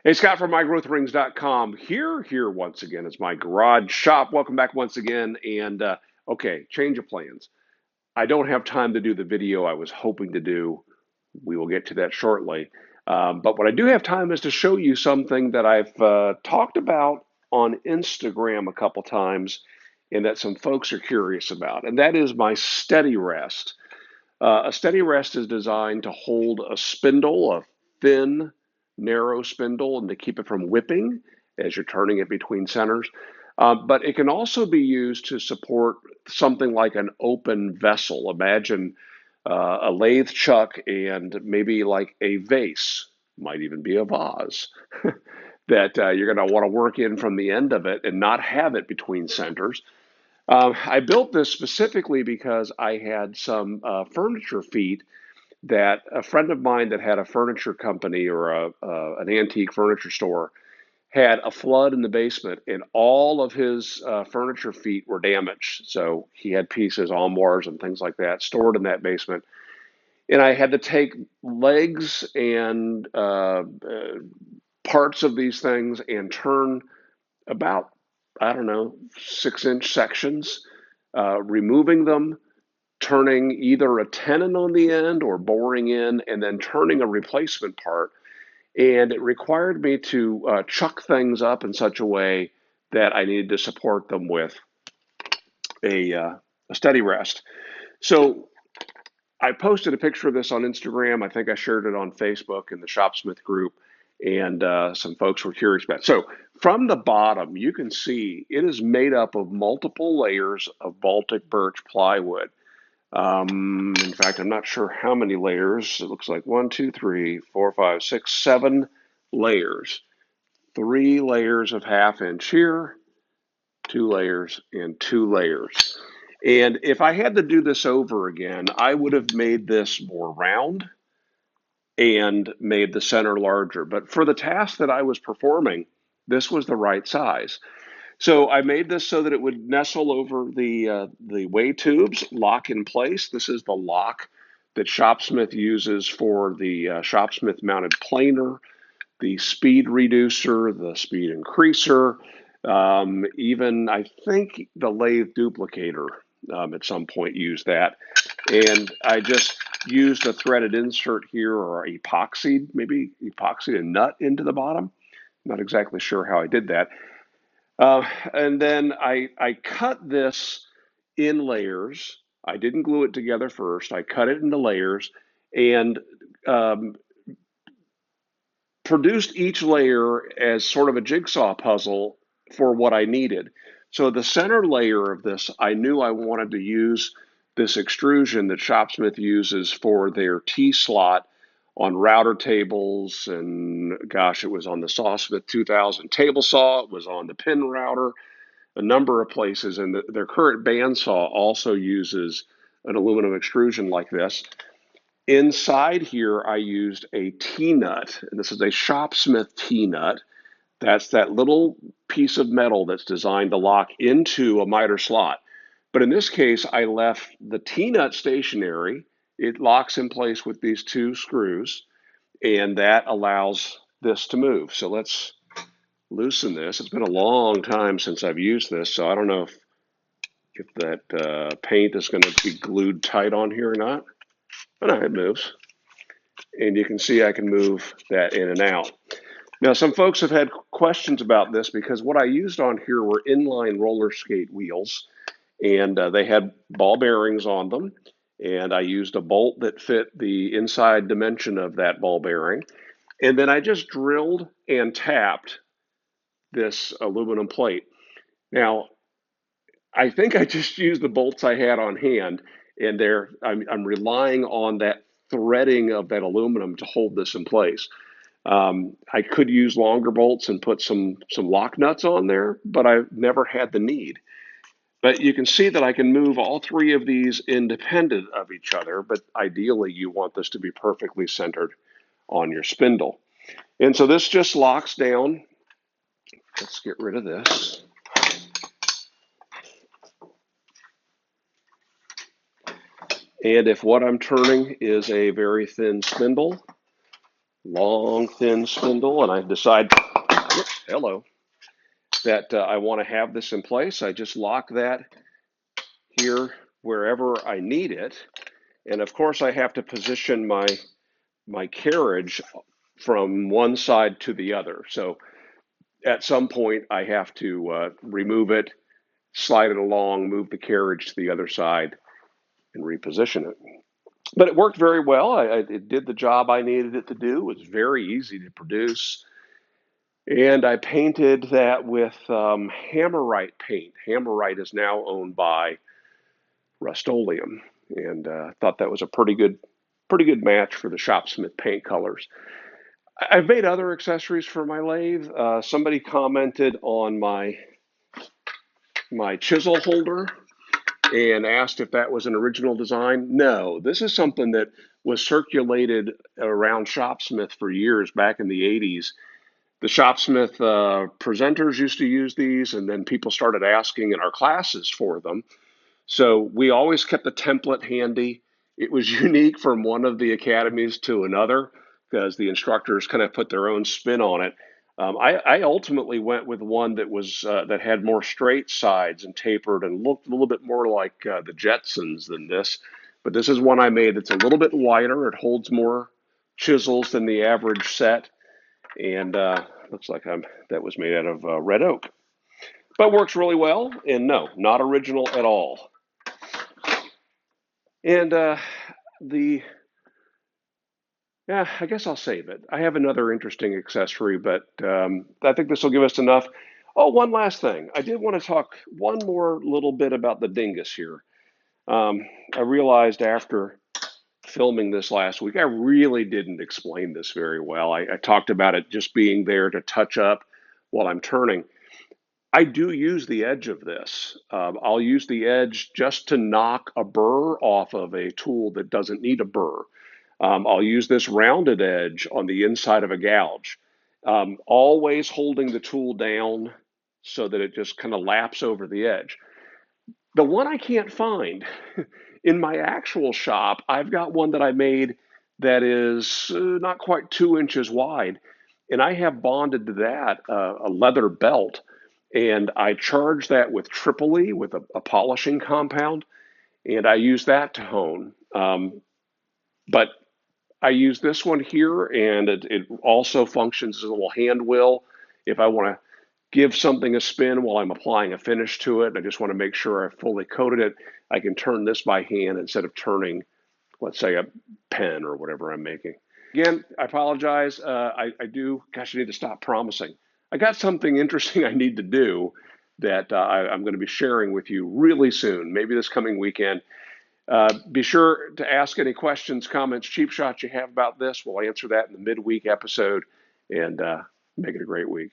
Hey, Scott from MyGrowthRings.com here once again. It's my garage shop. Welcome back once again. And okay, change of plans. I don't have time to do the video I was hoping to do. We will get to that shortly. But what I do have time is to show you something that I've talked about on Instagram a couple times and that some folks are curious about. And that is my steady rest. A steady rest is designed to hold a spindle, a thin, narrow spindle, and to keep it from whipping as you're turning it between centers. But it can also be used to support something like an open vessel. Imagine a lathe chuck and maybe like a vase, might even be a vase, that you're going to want to work in from the end of it and not have it between centers. I built this specifically because I had some furniture feet that a friend of mine that had a furniture company or an antique furniture store had a flood in the basement, and all of his furniture feet were damaged. So he had pieces, armoires, and things like that stored in that basement. And I had to take legs and parts of these things and turn about, I don't know, 6-inch sections, removing them, turning either a tenon on the end or boring in, and then turning a replacement part. And it required me to chuck things up in such a way that I needed to support them with a steady rest. So I posted a picture of this on Instagram. I think I shared it on Facebook in the Shopsmith group, and some folks were curious about it. So from the bottom, you can see it is made up of multiple layers of Baltic birch plywood. In fact, I'm not sure how many layers. It looks like 1, 2, 3, 4, 5, 6, 7 layers. 3 layers of half-inch here, 2 layers, and 2 layers. And if I had to do this over again, I would have made this more round and made the center larger. But for the task that I was performing, this was the right size. So I made this so that it would nestle over the way tubes, lock in place. This is the lock that Shopsmith uses for the Shopsmith mounted planer, the speed reducer, the speed increaser, even I think the lathe duplicator at some point used that. And I just used a threaded insert here or maybe epoxied a nut into the bottom. Not exactly sure how I did that. And then I cut this in layers. I didn't glue it together first. I cut it into layers and um, produced each layer as sort of a jigsaw puzzle for what I needed. So the center layer of this, I knew I wanted to use this extrusion that Shopsmith uses for their T-slot on router tables, and gosh, it was on the SawSmith 2000 table saw, it was on the pin router, a number of places, and their current bandsaw also uses an aluminum extrusion like this. Inside here, I used a T-nut, and this is a Shopsmith T-nut. That's that little piece of metal that's designed to lock into a miter slot. But in this case, I left the T-nut stationary. It locks in place with these 2 screws, and that allows this to move. So let's loosen this. It's been a long time since I've used this, so I don't know if that paint is going to be glued tight on here or not. But no, it moves. And you can see I can move that in and out. Now, some folks have had questions about this because what I used on here were inline roller skate wheels, and they had ball bearings on them. And I used a bolt that fit the inside dimension of that ball bearing. And then I just drilled and tapped this aluminum plate. Now, I think I just used the bolts I had on hand, and I'm relying on that threading of that aluminum to hold this in place. I could use longer bolts and put some lock nuts on there, but I've never had the need. But you can see that I can move all 3 of these independent of each other, but ideally you want this to be perfectly centered on your spindle. And so this just locks down. Let's get rid of this. And if what I'm turning is a very thin spindle, long, thin spindle, and I decide, whoops, hello, that I want to have this in place. I just lock that here wherever I need it. And of course, I have to position my carriage from one side to the other. So at some point, I have to remove it, slide it along, move the carriage to the other side, and reposition it. But it worked very well. It did the job I needed it to do. It was very easy to produce. And I painted that with Hammerite paint. Hammerite is now owned by Rust-Oleum, and thought that was a pretty good match for the Shopsmith paint colors. I've made other accessories for my lathe. Somebody commented on my chisel holder and asked if that was an original design. No, this is something that was circulated around Shopsmith for years back in the 80s. The Shopsmith presenters used to use these, and then people started asking in our classes for them. So we always kept a template handy. It was unique from one of the academies to another because the instructors kind of put their own spin on it. I ultimately went with one that was that had more straight sides and tapered and looked a little bit more like the Jetsons than this. But this is one I made that's a little bit wider. It holds more chisels than the average set, and looks like that was made out of red oak. But works really well. And no, not original at all. And the yeah, I guess I'll save it. I have another interesting accessory, but I think this will give us enough. Oh, one last thing. I did want to talk one more little bit about the Dingus here. I realized after filming this last week, I really didn't explain this very well. I talked about it just being there to touch up while I'm turning. I do use the edge of this. I'll use the edge just to knock a burr off of a tool that doesn't need a burr. I'll use this rounded edge on the inside of a gouge, always holding the tool down so that it just kind of laps over the edge. The one I can't find in my actual shop, I've got one that I made that is not quite 2 inches wide, and I have bonded to that a leather belt, and I charge that with Tripoli with a polishing compound, and I use that to hone. But I use this one here, and it also functions as a little hand wheel if I want to give something a spin while I'm applying a finish to it. I just want to make sure I've fully coated it. I can turn this by hand instead of turning, let's say, a pen or whatever I'm making. Again, I apologize. I do, gosh, I need to stop promising. I got something interesting I need to do that I'm going to be sharing with you really soon, maybe this coming weekend. Be sure to ask any questions, comments, cheap shots you have about this. We'll answer that in the midweek episode, and make it a great week.